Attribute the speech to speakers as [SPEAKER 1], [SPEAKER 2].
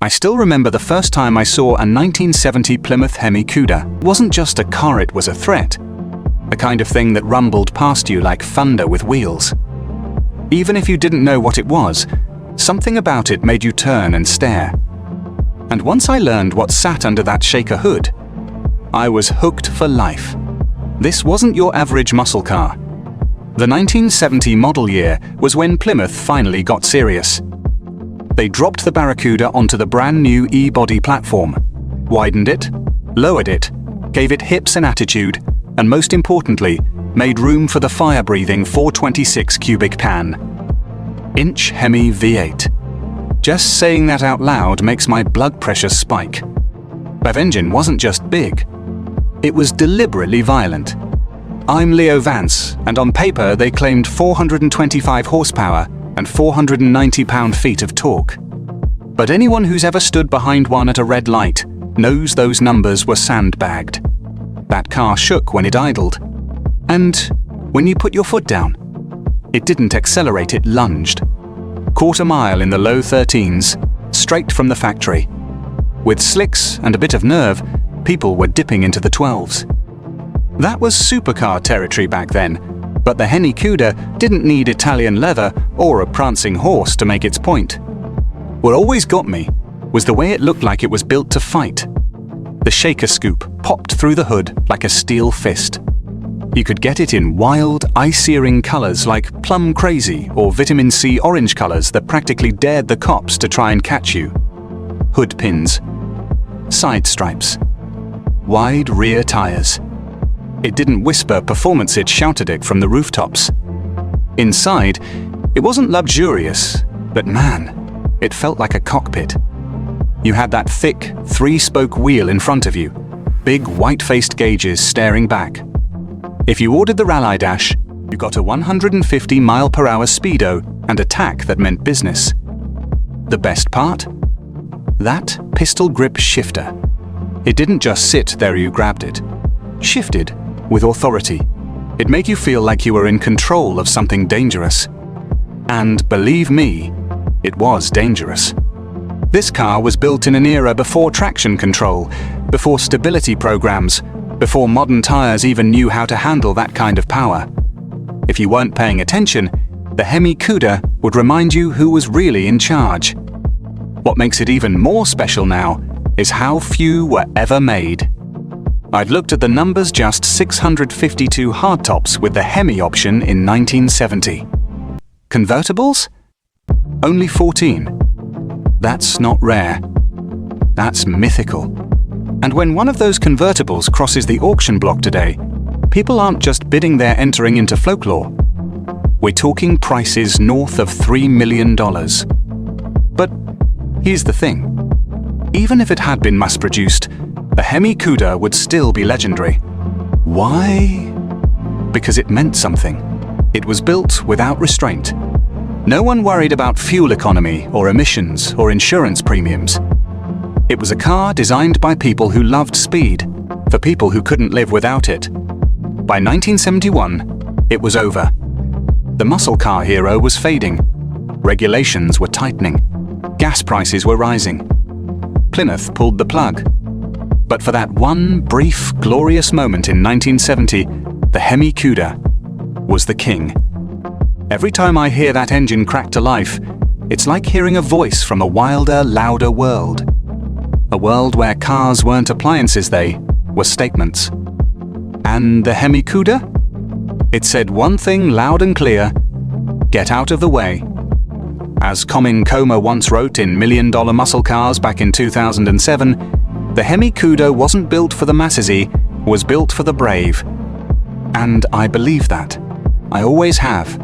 [SPEAKER 1] I still remember the first time I saw a 1970 Plymouth HEMI Cuda. It wasn't just a car, it was a threat. The kind of thing that rumbled past you like thunder with wheels. Even if you didn't know what it was, something about it made you turn and stare. And once I learned what sat under that shaker hood, I was hooked for life. This wasn't your average muscle car. The 1970 model year was when Plymouth finally got serious. They dropped the Barracuda onto the brand new E-body platform, widened it, lowered it, gave it hips and attitude, and most importantly, made room for the fire-breathing 426 cubic pan. Inch HEMI V8. Just saying that out loud makes my blood pressure spike. That engine wasn't just big, it was deliberately violent. I'm Leo Vance, and on paper they claimed 425 horsepower and 490 pound-feet of torque. But anyone who's ever stood behind one at a red light knows those numbers were sandbagged. That car shook when it idled. And when you put your foot down, it didn't accelerate, it lunged. Quarter mile in the low 13s, straight from the factory. With slicks and a bit of nerve, people were dipping into the 12s. That was supercar territory back then, but the HEMI Cuda didn't need Italian leather or a prancing horse to make its point. What always got me was the way it looked like it was built to fight. The shaker scoop popped through the hood like a steel fist. You could get it in wild, eye-searing colors like plum crazy or vitamin C orange colors that practically dared the cops to try and catch you. Hood pins, side stripes, wide rear tires. It didn't whisper performance, it shouted it from the rooftops. Inside, it wasn't luxurious, but man, it felt like a cockpit. You had that thick, three-spoke wheel in front of you, big white-faced gauges staring back. If you ordered the Rally Dash, you got a 150 mph speedo and a tack that meant business. The best part? That pistol grip shifter. It didn't just sit there, you grabbed it. Shifted with authority. It made you feel like you were in control of something dangerous. And believe me, it was dangerous. This car was built in an era before traction control, before stability programs, before modern tires even knew how to handle that kind of power. If you weren't paying attention, the HEMI Cuda would remind you who was really in charge. What makes it even more special now is how few were ever made. I'd looked at the numbers, just 652 hardtops with the HEMI option in 1970. Convertibles? Only 14. That's not rare. That's mythical. And when one of those convertibles crosses the auction block today, people aren't just bidding, they're entering into folklore. We're talking prices north of $3 million. But here's the thing. Even if it had been mass-produced, the HEMI Cuda would still be legendary. Why? Because it meant something. It was built without restraint. No one worried about fuel economy or emissions or insurance premiums. It was a car designed by people who loved speed, for people who couldn't live without it. By 1971, it was over. The muscle car hero was fading. Regulations were tightening. Gas prices were rising. Plymouth pulled the plug. But for that one brief, glorious moment in 1970, the HEMI Cuda was the king. Every time I hear that engine crack to life, it's like hearing a voice from a wilder, louder world. A world where cars weren't appliances, they were statements. And the HEMI Cuda? It said one thing loud and clear: get out of the way. As Comin Coma once wrote in $1 Million Muscle Cars back in 2007, the HEMI Cuda wasn't built for the masses, it was built for the brave. And I believe that. I always have.